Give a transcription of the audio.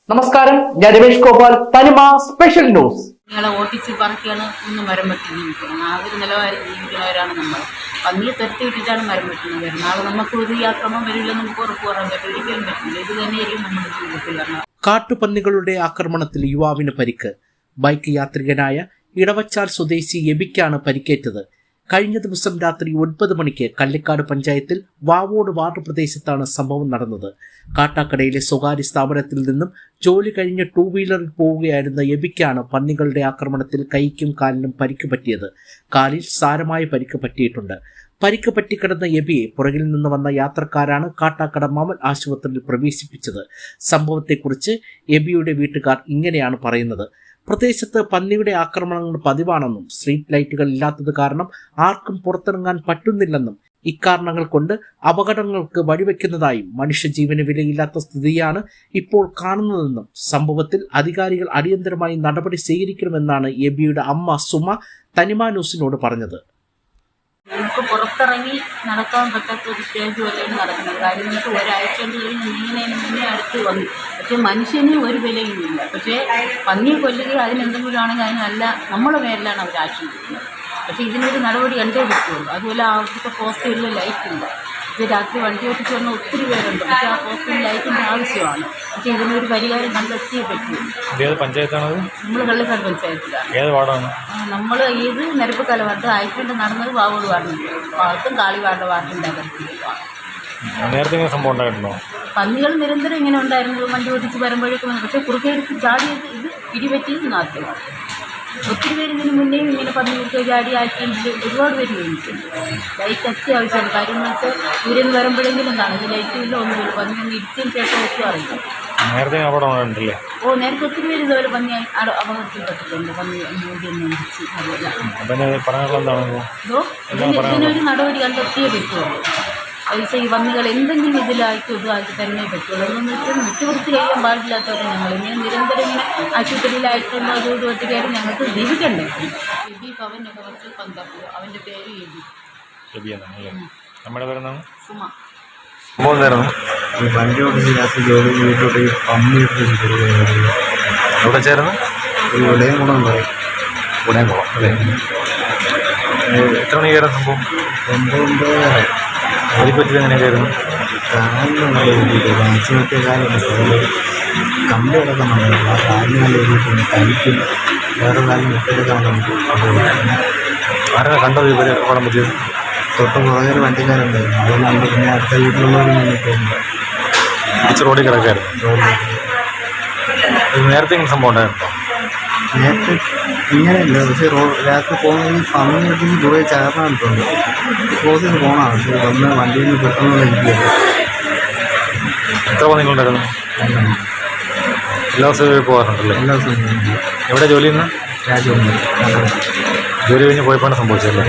നമസ്കാരം, ഞാൻ രമേഷ് ഗോപാൽ, തനിമ സ്പെഷ്യൽ ന്യൂസ്. നിങ്ങളെ ഓട്ടിച്ച് പറക്കിയാണ് ഇന്ന് മരം വെട്ടി ജീവിക്കുന്നത്. ആ ഒരു നിലവാരം ജീവിക്കുന്നവരാണ് നമ്മൾ. പന്നിയെ തുരത്തി വിട്ടിട്ടാണ് മരം വെട്ടുന്നത്. നാളെ നമുക്ക് ഒരു ആക്രമണം വരില്ലെന്ന് നമുക്ക് ഉറപ്പ് പറയാൻ പറ്റും, ഒരിക്കലും പറ്റില്ല. ഇത് തന്നെയായിരിക്കും നമ്മുടെ ജീവിതത്തിൽ വരണം. കാട്ടുപന്നികളുടെ ആക്രമണത്തിൽ യുവാവിന് പരിക്ക്. ബൈക്ക് യാത്രികനായ ഇടവച്ചാൽ സ്വദേശി എബിക്കാണ് പരിക്കേറ്റത്. കഴിഞ്ഞ ദിവസം രാത്രി 9 മണിക്ക് കല്ലിക്കാട് പഞ്ചായത്തിൽ വാവോട് വാർഡ് പ്രദേശത്താണ് സംഭവം നടന്നത്. കാട്ടാക്കടയിലെ സ്വകാര്യ സ്ഥാപനത്തിൽ നിന്നും ജോലി കഴിഞ്ഞ് 2 വീലറിൽ പോവുകയായിരുന്ന എബിക്കാണ് പന്നികളുടെ ആക്രമണത്തിൽ കൈക്കും കാലിനും പരിക്ക് പറ്റിയത്. കാലിൽ സാരമായ പരിക്ക് പറ്റിയിട്ടുണ്ട്. പരിക്ക് പറ്റിക്കിടന്ന എബിയെ പുറകിൽ നിന്ന് വന്ന യാത്രക്കാരാണ് കാട്ടാക്കട മമൽ ആശുപത്രിയിൽ പ്രവേശിപ്പിച്ചത്. സംഭവത്തെക്കുറിച്ച് എബിയുടെ വീട്ടുകാർ ഇങ്ങനെയാണ് പറയുന്നത്. പ്രദേശത്ത് പന്നിയുടെ ആക്രമണങ്ങൾ പതിവാണെന്നും സ്ട്രീറ്റ് ലൈറ്റുകൾ ഇല്ലാത്തത് കാരണം ആർക്കും പുറത്തിറങ്ങാൻ പറ്റുന്നില്ലെന്നും ഇക്കാരണങ്ങൾ കൊണ്ട് അപകടങ്ങൾക്ക് വഴിവെക്കുന്നതായും മനുഷ്യജീവന് വിലയില്ലാത്ത സ്ഥിതിയാണ് ഇപ്പോൾ കാണുന്നതെന്നും സംഭവത്തിൽ അധികാരികൾ അടിയന്തരമായി നടപടി സ്വീകരിക്കണമെന്നാണ് എബിയുടെ അമ്മ സുമ തനിമ ന്യൂസിനോട് പറഞ്ഞത്. നമുക്ക് പുറത്തിറങ്ങി നടക്കാൻ പറ്റാത്ത ഒരു സ്റ്റേജ് വരെയാണ് നടക്കുന്നത്. കാര്യം നമുക്ക് ഒരാഴ്ച നീങ്ങുന്നതിന് മുന്നേ അടുത്ത് വന്നു. പക്ഷേ മനുഷ്യന് ഒരു വിലയുമില്ല. പക്ഷേ പന്നിയെ കൊല്ലുകയോ അതിനെന്തെങ്കിലും ആണെങ്കിൽ അതിനല്ല നമ്മുടെ പേരിലാണ് അവർ ആക്ഷേപിക്കുന്നത്. പക്ഷേ ഇതിനൊരു നടപടി കണ്ടേ പറ്റുള്ളൂ. അതുപോലെ അവിടുത്തെ പോസ്റ്റുകളിൽ ലൈറ്റില്ല. ഇത് രാത്രി വണ്ടി ഓട്ടിച്ച് വന്ന ഒത്തിരി പേരുണ്ട്. പക്ഷേ ആ പോസ്റ്റിൽ ലൈറ്റിൻ്റെ ആവശ്യമാണ്. പക്ഷേ ഇതിനൊരു പരിഹാരം കണ്ടെത്തിയേ പറ്റൂ. പഞ്ചായത്താണത്? നമ്മൾ കള്ളിക്കാട് പഞ്ചായത്തിലാണ്. നമ്മൾ ഇത് നിരപ്പക്കാല വാർഡ് ആയിക്കൊണ്ട് നടന്നത് വാവോട് വാർഡിൻ്റെ ഭാഗത്തും കാളിവാർഡ് വാർഡിൻ്റെ അകത്തിലാണ്. നേരത്തെ സംഭവം ഉണ്ടായിട്ടുണ്ടോ? പന്നികൾ നിരന്തരം ഇങ്ങനെ ഉണ്ടായിരുന്നു. വണ്ടി ഓടിച്ച് വരുമ്പോഴേക്കും. പക്ഷേ കുറുക്കെ എടുത്ത് ചാടിയത് ഇത് ഇടിപറ്റിയത് നാട്ടിലാണ്. ഒത്തിരി പേര് ഇതിന് മുന്നേയും ഇങ്ങനെ പന്നികൾക്ക് ചാടി ആക്സിഡൻറ്റിൽ ഒരുപാട് പേര് കഴിഞ്ഞിട്ടുണ്ട്. ലൈറ്റ് അത്യാവശ്യമാണ്. കാര്യം എന്ന് വെച്ചാൽ ദൂരം വരുമ്പോഴെങ്കിലും കാണും. ഇത് ലൈറ്റില്ല ഒന്നുമില്ല. പന്നി ഒന്ന് ഇടിച്ചതിന് ശേഷം ഒട്ടും അറിയില്ല. നേരത്തെ അപകടമുണ്ടല്ലേ? നേരത്തെ ഒത്തിരി പേര് ഇതുപോലെ പന്നി അപകടത്തിൽപ്പെട്ടിട്ടുണ്ട്. പന്നി മൂടിയൊന്നും ഇടിച്ച് ഇതിനൊരു നടപടി കണ്ടെത്തിയേ പറ്റുള്ളൂ. പൈസ ഈ പന്നികൾ എന്തെങ്കിലും ഇതിലായിട്ട് ഇതാക്കി തന്നെ പറ്റുള്ളൂ. അതെന്ന് വെച്ചാൽ വിട്ടുവൃത്തി ചെയ്യാൻ പാടില്ലാത്തവരെ ഞങ്ങൾ ഇങ്ങനെ നിരന്തരം ഇങ്ങനെ ആശുപത്രിയിലായിട്ടുള്ള അതുകൊണ്ട് ഒറ്റയ്ക്കായിട്ട് ഞങ്ങൾക്ക് ജീവിക്കണ്ടേ. എബി പവൻ ഇടവച്ച് പന്തപ്പൂ. അവൻ്റെ പേര് എബി. നമ്മുടെ പേരെന്താണ്? സുമ. വണ്ടി ഓടിച്ച് രാത്രി ജോലി വീട്ടിലോട്ട് പന്നി എവിടെ ചേർന്ന്? ഉടയംകുളം പറയും. ഉടയംകുളം അല്ലേ? എത്ര മണിക്കായിരുന്നു സംഭവം? 9:30. അതിപ്പറ്റി എങ്ങനെയായിരുന്നു? കാലിന് നല്ല രീതിയിൽ വാങ്ങിച്ചു കാലുണ്ട്. കമ്പി കിടക്കുന്നുണ്ടായിരുന്നു. ആ കാലിന് നല്ല രീതിയിൽ കഴിക്കും. വേറെ കാലിന് മുട്ടെടുക്കാൻ നമുക്ക് ആരാണ് കണ്ടത് ഇവർ അവിടെ പറ്റിയത്? തൊട്ട് പുറകെ വണ്ടിക്കാരുണ്ടായിരുന്നു. അതുകൊണ്ട് പിന്നെ അടുത്ത വീട്ടിലുള്ളവർ നിന്നിട്ടുണ്ട്. റോഡിൽ കിടക്കായിരുന്നു. നേരത്തെ ഇങ്ങനെ സംഭവം ഉണ്ടായിരുന്നോ? നേരത്തെ ഇങ്ങനെയല്ല. പക്ഷേ രാത്രി പോകുന്ന പന്നിയെടുത്ത് ദൂരെ ചാർന്നിട്ടുണ്ട്. ക്ലോസിൽ പോകണം. പക്ഷേ വന്ന് വണ്ടിയിൽ നിന്ന് പെട്ടെന്ന് ഇരിക്കുകയാണ്. എത്ര പന്നികളുണ്ടായിരുന്നു? എല്ലാ ദിവസവും പോകാറുണ്ടല്ലേ? എല്ലാ ദിവസവും. എവിടെ ജോലി ചെയ്യുന്നത്? രാജ്യം ജോലി കഴിഞ്ഞ് പോയപ്പോഴാണ് സംഭവിച്ചല്ലേ?